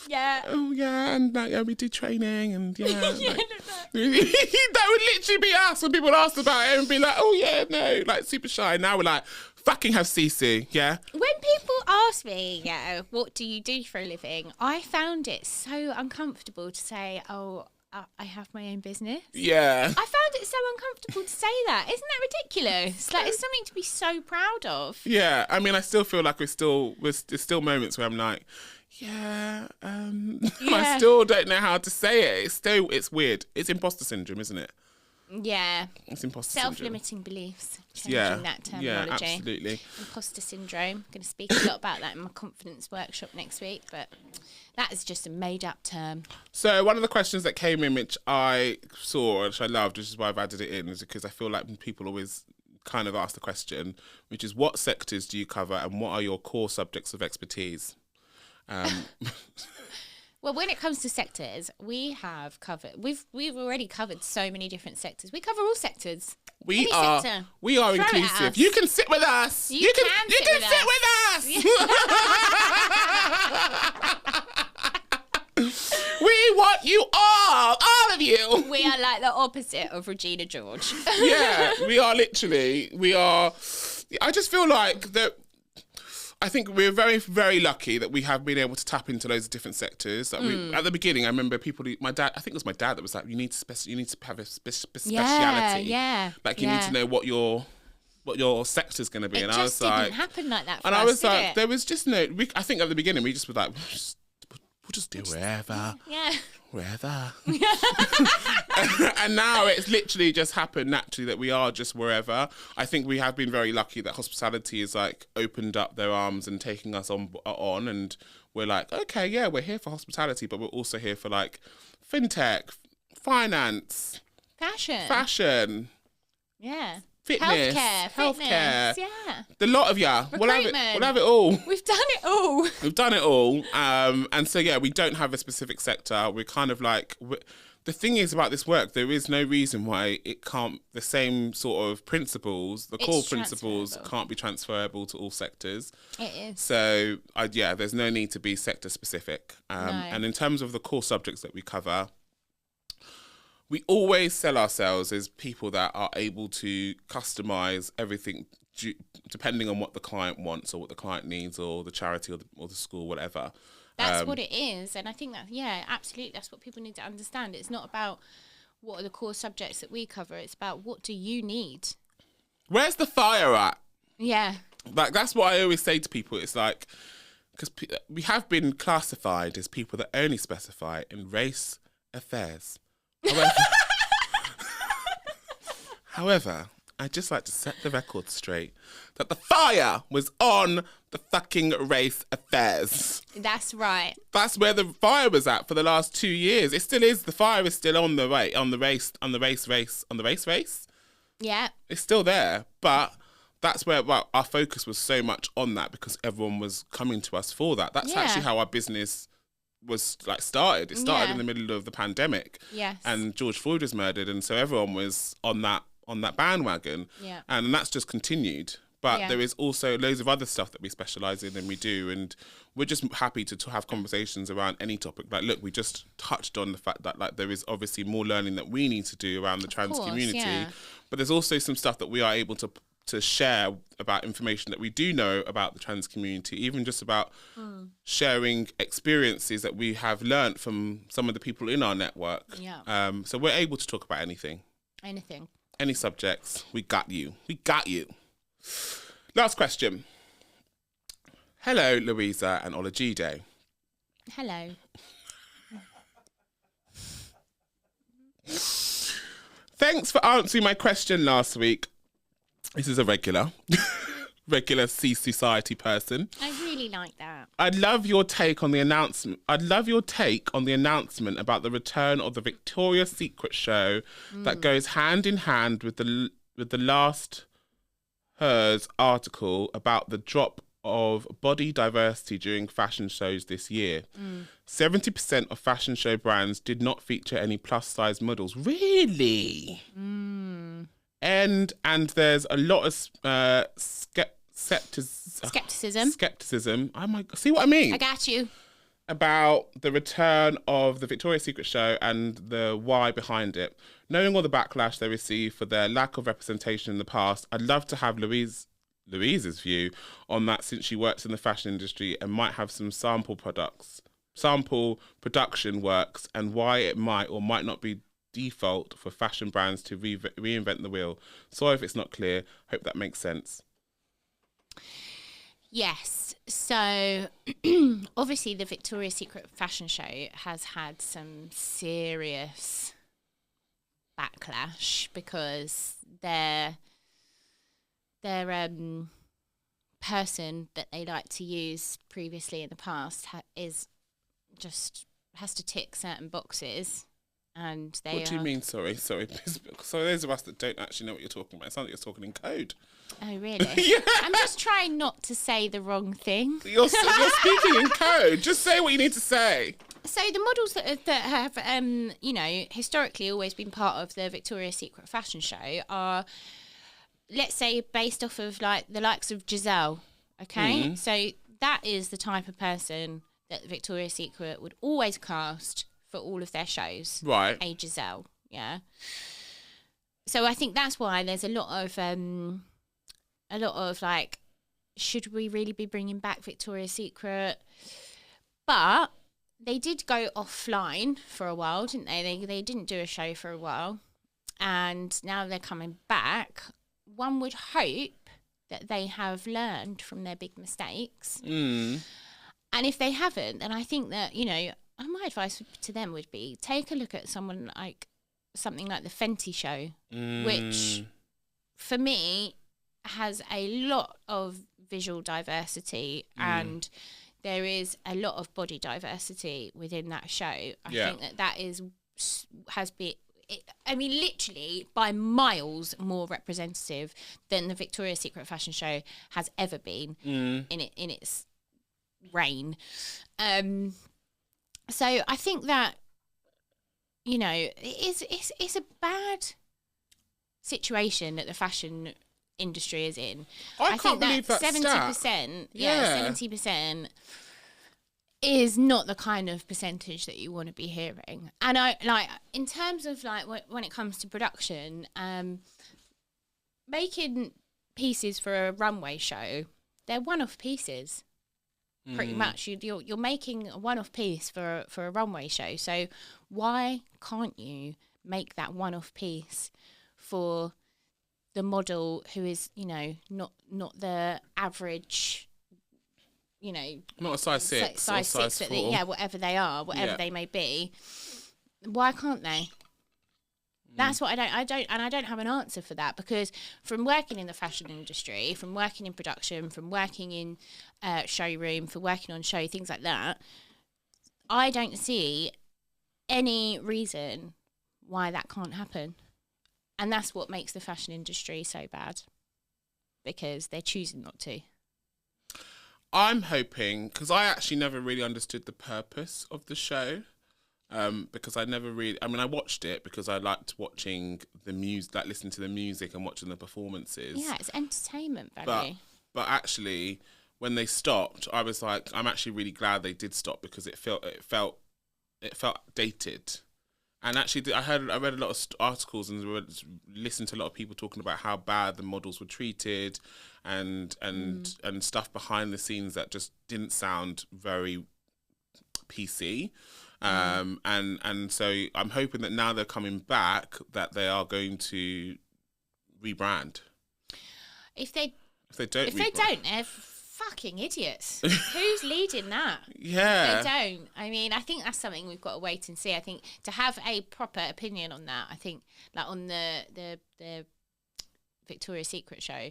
Yeah.
Oh yeah, and like, yeah, we do training and yeah. Like, that would literally be us when people asked about it and be like, oh yeah, no, like super shy. Now we're like, fucking have SISU, yeah.
When people ask me, what do you do for a living? I found it so uncomfortable to say, oh, I have my own business.
Yeah.
I found it so uncomfortable to say that. Isn't that ridiculous? Like, it's something to be so proud of.
Yeah. I mean, I still feel like there's still moments where I'm like, I still don't know how to say it. It's weird. It's imposter syndrome, isn't it?
Yeah.
It's imposter syndrome.
Self-limiting beliefs. Changing that terminology.
Yeah, absolutely.
Imposter syndrome. I'm going to speak a lot about that in my confidence workshop next week, but that is just a made-up term.
So one of the questions that came in, which I saw, which I loved, which is why I've added it in, is because I feel like people always kind of ask the question, which is, what sectors do you cover and what are your core subjects of expertise?
Well, when it comes to sectors, we've already covered so many different sectors. We cover all sectors.
We are inclusive. You can sit with us. You can sit with us. We want you all of you.
We are like the opposite of Regina George.
Yeah, we are literally. I just feel like that. I think we're very, very lucky that we have been able to tap into loads of different sectors. Like at the beginning, I remember my dad that was like, you need to have a speciality.
Yeah.
Like, you need to know what your what your sector's going to be.
It
And
just
I was
didn't
like,
happen like that for
and
us,
I was
did
like,
it?
there was just no. I think at the beginning we just were like, we'll just do wherever.
Yeah.
Wherever. And now it's literally just happened naturally that we are just wherever. I think we have been very lucky that hospitality has like opened up their arms and taking us on, and we're like, okay, yeah, we're here for hospitality, but we're also here for like fintech, finance, fashion,
yeah,
fitness,
healthcare, yeah,
the lot of ya. We'll have it all.
We've done it all.
We've done it all. And so, yeah, we don't have a specific sector. We're kind of like, the thing is about this work, there is no reason why it can't, the same sort of principles, the core principles can't be transferable to all sectors.
It is.
So, there's no need to be sector specific.
No.
And in terms of the core subjects that we cover, we always sell ourselves as people that are able to customize everything depending on what the client wants or what the client needs or the charity or the school, whatever.
That's what it is. And I think that, yeah, absolutely. That's what people need to understand. It's not about what are the core subjects that we cover. It's about what do you need?
Where's the fire at?
Yeah.
Like, that's what I always say to people. It's like, because we have been classified as people that only specify in race affairs. However, I'd just like to set the record straight that the fire was on the fucking race affairs.
That's right.
That's where the fire was at for the last 2 years. It still is. The fire is still on the race.
Yeah.
It's still there. But that's where our focus was so much on that because everyone was coming to us for that. That's actually how our business was like started. It started in the middle of the pandemic.
Yes.
And George Floyd was murdered, and so everyone was on that bandwagon.
Yeah.
And that's just continued. But there is also loads of other stuff that we specialise in and we do, and we're just happy to have conversations around any topic. Like, look, we just touched on the fact that like there is obviously more learning that we need to do around the trans community, but there's also some stuff that we are able to share about information that we do know about the trans community, even just about sharing experiences that we have learnt from some of the people in our network.
Yeah.
So we're able to talk about anything. Any subjects. We got you. Last question. Hello, Louisa and Olajide.
Hello.
Thanks for answering my question last week. This is a regular SISUciety person.
I really like that.
I'd love your take on the announcement. about the return of the Victoria's Secret show that goes hand in hand with the last Hers article about the drop of body diversity during fashion shows this year. 70% of fashion show brands did not feature any plus size models. Really? And there's a lot of skepticism. Oh my, see what I mean?
I got you.
About the return of the Victoria's Secret show and the why behind it. Knowing all the backlash they received for their lack of representation in the past, I'd love to have Louisa's view on that, since she works in the fashion industry and might have some sample production works, and why it might or might not be default for fashion brands to reinvent the wheel. Sorry if it's not clear. Hope that makes sense.
Yes. So obviously the Victoria's Secret fashion show has had some serious backlash because their person that they like to use previously in the past has to tick certain boxes. And they
What do you mean? Sorry. So those of us that don't actually know what you're talking about, it sounds like you're talking in code.
Oh, really?
Yeah.
I'm just trying not to say the wrong thing.
You're speaking in code. Just say what you need to say.
So the models that have, historically always been part of the Victoria's Secret fashion show are, let's say, based off of like the likes of Giselle. Okay, so that is the type of person that Victoria's Secret would always cast for all of their shows.
Right.
A Giselle, yeah. So I think that's why there's a lot of like, should we really be bringing back Victoria's Secret? But they did go offline for a while, didn't they? They didn't do a show for a while, and now they're coming back. one would hope that they have learned from their big mistakes. And if they haven't, then I think that, you know, my advice to them would be take a look at something like the Fenty show, which for me has a lot of visual diversity and there is a lot of body diversity within that show. I think that has been, I mean, literally by miles more representative than the Victoria's Secret fashion show has ever been in its reign. So I think that, you know, it's a bad situation that the fashion industry is in.
I can't believe that
70%. Yeah, 70% is not the kind of percentage that you want to be hearing. And I like, in terms of like when it comes to production, making pieces for a runway show, they're one-off pieces. Pretty much, you're making a one-off piece for a runway show. So why can't you make that one-off piece for the model who is, you know, not the average, you know,
not a size 6,
size 6,
4.
whatever they are, whatever they may be. Why can't they? That's what I don't have an answer for that, because from working in the fashion industry, from working in production, from working in showroom, for working on show, things like that, I don't see any reason why that can't happen. And that's what makes the fashion industry so bad, because they're choosing not to.
I'm hoping, because I actually never really understood the purpose of the show. Because I never really, I mean, I watched it because I liked watching the music, like listening to the music and watching the performances.
Yeah, it's entertainment value.
But actually, when they stopped, I was like, I'm actually really glad they did stop, because it felt dated. And actually, I read a lot of articles and listened to a lot of people talking about how bad the models were treated, and stuff behind the scenes that just didn't sound very PC. And so I'm hoping that now they're coming back, that they are going to rebrand. If they don't,
they're fucking idiots. Who's leading that?
Yeah.
If they don't. I mean, I think that's something we've got to wait and see. I think to have a proper opinion on that, I think like on the Victoria's Secret show,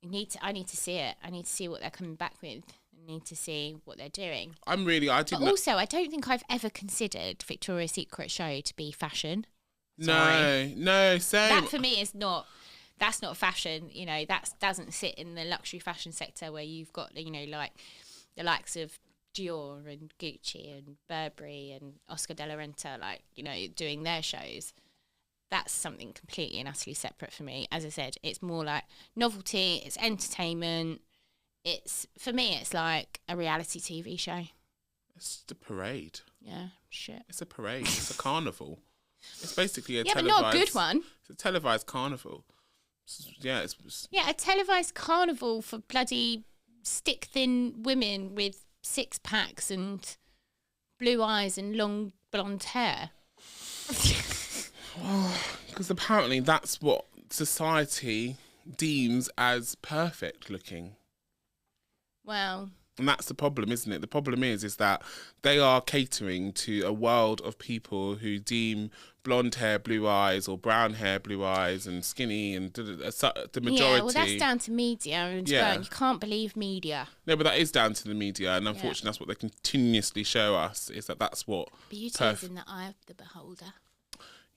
I need to see it. I need to see what they're coming back with. I need to see what they're doing.
But
also, I don't think I've ever considered Victoria's Secret show to be fashion.
No, same.
That for me is not. That's not fashion. You know, that doesn't sit in the luxury fashion sector where you've got, you know, like the likes of Dior and Gucci and Burberry and Oscar de la Renta, like, you know, doing their shows. That's something completely and utterly separate for me. As I said, it's more like novelty, it's entertainment. For me, it's like a reality TV show.
It's the parade.
Yeah, shit.
It's a parade. It's a carnival. It's basically a
televised... Yeah, but not a good one.
It's a televised carnival.
A televised carnival for bloody stick-thin women with six-packs and blue eyes and long blonde hair.
Because apparently that's what society deems as perfect looking.
Well...
And that's the problem, isn't it? The problem is that they are catering to a world of people who deem blonde hair, blue eyes, or brown hair, blue eyes, and skinny, and the majority. Yeah,
well, that's down to media as well. You can't believe media.
No, but that is down to the media, and unfortunately, that's what they continuously show us. Is that's what
beauty is in the eye of the beholder.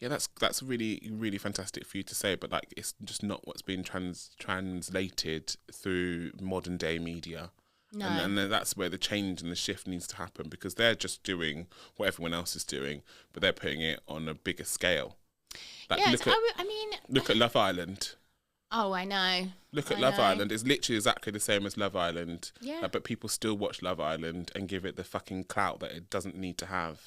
Yeah, that's really, really fantastic for you to say, but like it's just not what's being translated through modern day media. No. And then that's where the change and the shift needs to happen, because they're just doing what everyone else is doing, but they're putting it on a bigger scale. Like,
yes,
look at Love Island.
Oh, I know.
Look at Love Island. It's literally exactly the same as Love Island.
Yeah.
But people still watch Love Island and give it the fucking clout that it doesn't need to have.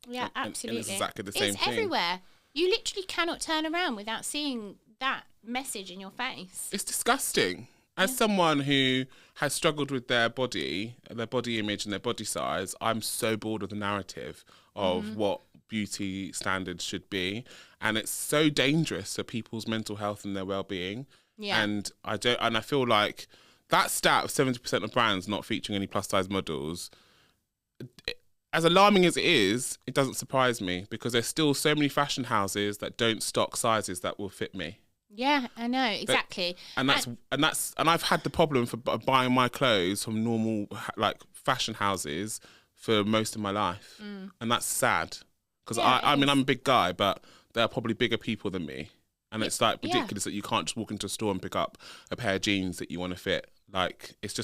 Yeah, absolutely.
And it's exactly the same thing.
It's everywhere. You literally cannot turn around without seeing that message in your face.
It's disgusting. As someone who has struggled with their body image and their body size, I'm so bored of the narrative of what beauty standards should be. and it's so dangerous for people's mental health and their well-being.
Yeah.
And I feel like that stat of 70% of brands not featuring any plus size models, as alarming as it is, it doesn't surprise me, because there's still so many fashion houses that don't stock sizes that will fit me.
Yeah, I know, exactly.
And I've had the problem for buying my clothes from normal like fashion houses for most of my life, and that's sad, because I mean I'm a big guy, but there are probably bigger people than me, and it's like ridiculous that you can't just walk into a store and pick up a pair of jeans that you want to fit. Like it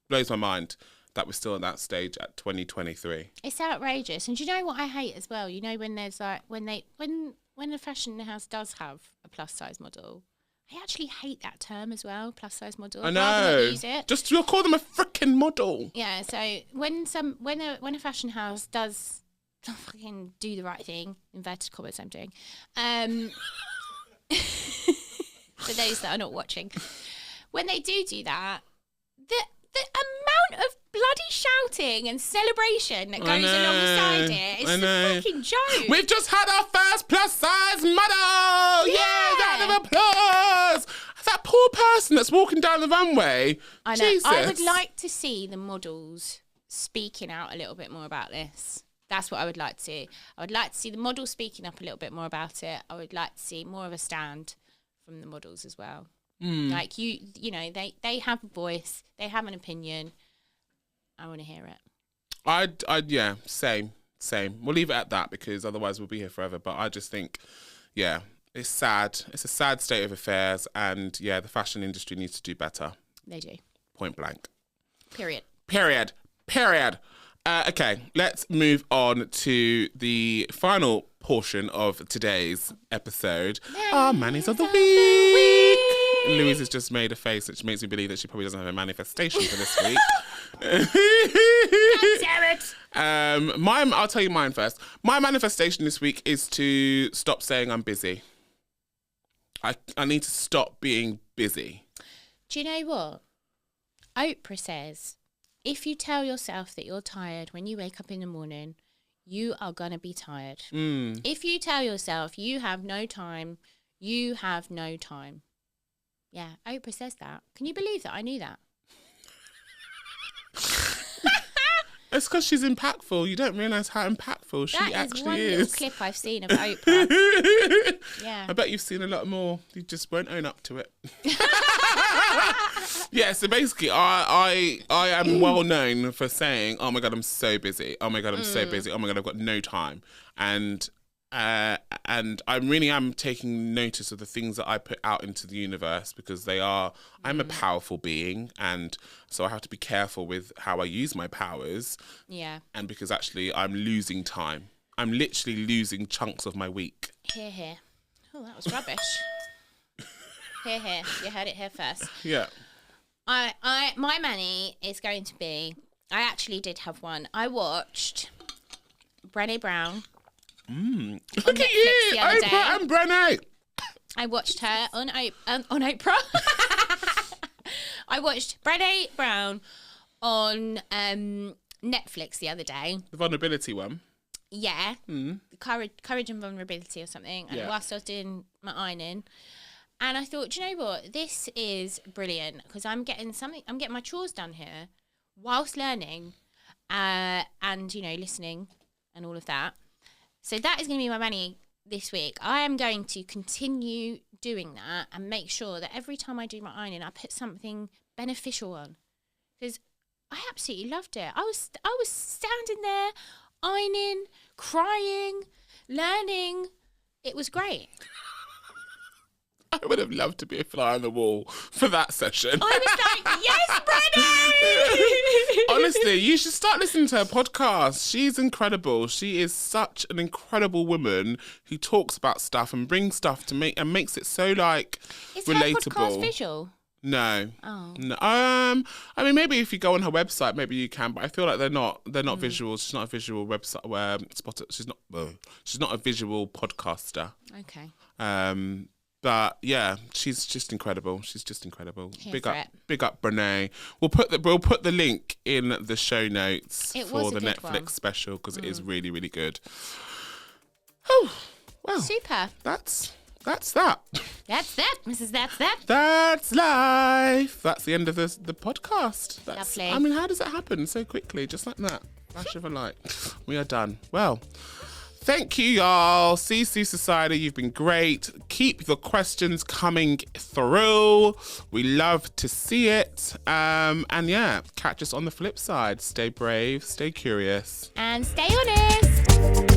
blows my mind that we're still at that stage at 2023. It's
outrageous. And do you know what I hate as well? You know, when there's like when a fashion house does have a plus size model, I actually hate that term as well, plus size model.
I know. I'd rather not use it. Just you'll call them a freaking model.
Yeah. So when a fashion house does fucking do the right thing, inverted commas I'm doing, for those that are not watching, when they do that, the amount of bloody shouting and celebration that goes alongside it is a fucking joke.
We've just had our first plus size model. Yeah, round of applause. That poor person that's walking down the runway.
I know.
Jesus.
I would like to see the models speaking out a little bit more about this. That's what I would like to see. I would like to see the models speaking up a little bit more about it. I would like to see more of a stand from the models as well. Like you know, they have a voice, they have an opinion. I want to hear it.
Yeah, same. We'll leave it at that, because otherwise we'll be here forever. But I just think, yeah, it's sad. It's a sad state of affairs, and yeah, the fashion industry needs to do better.
They do.
Point blank.
Period.
Okay, let's move on to the final portion of today's episode. Our Mannies of the Week. Louise has just made a face which makes me believe that she probably doesn't have a manifestation for this week. I'll tell you mine first. My manifestation this week is to stop saying I'm busy. I need to stop being busy.
Do you know what? Oprah says, if you tell yourself that you're tired when you wake up in the morning, you are going to be tired. If you tell yourself you have no time, you have no time. Yeah, Oprah says that. Can you believe that? I knew that.
It's because she's impactful. You don't realise how impactful she actually is. That is one little
clip I've seen of Oprah. Yeah.
I bet you've seen a lot more. You just won't own up to it. Yeah, so basically I am well known for saying, oh my God, I'm so busy. Oh my God, I'm so busy. Oh my God, I've got no time. And I really am taking notice of the things that I put out into the universe, because I'm a powerful being, and so I have to be careful with how I use my powers.
Yeah.
And because actually I'm losing time. I'm literally losing chunks of my week.
Here. Oh, that was rubbish. Here. You heard it here first.
Yeah.
My money is going to be, I actually did have one. I watched Brené Brown.
Look at you, Oprah and Brené.
I watched her on Oprah. I watched Brené Brown on Netflix the other day.
The vulnerability one.
Yeah, courage and vulnerability or something. And whilst I was doing my ironing, and I thought, do you know what? This is brilliant, because I'm getting my chores done here whilst learning, and listening and all of that. So that is going to be my money this week. I am going to continue doing that and make sure that every time I do my ironing, I put something beneficial on, because I absolutely loved it. I was standing there, ironing, crying, learning. It was great.
I would have loved to be a fly on the wall for that session.
I was like, yes, Brené!
Honestly, you should start listening to her podcast. She's incredible. She is such an incredible woman who talks about stuff and brings stuff to makes it so like
is
relatable.
Is her podcast visual?
No.
Oh.
No. I mean, maybe if you go on her website, maybe you can. But I feel like they're not visual. She's not a visual website where she's not a visual podcaster.
Okay.
But yeah, she's just incredible. She's just incredible.
Here
Big up, Brené. We'll put the link in the show notes for the Netflix special, because it is really, really good. Whew. Well,
super.
That's that.
That's that, Mrs. That's that.
That's life. That's the end of the podcast.
Lovely.
I mean, how does it happen so quickly? Just like that. Flash of a light. We are done. Well, thank you, y'all. SISUciety, you've been great. Keep the questions coming through. We love to see it. And yeah, catch us on the flip side. Stay brave, stay curious.
And stay honest.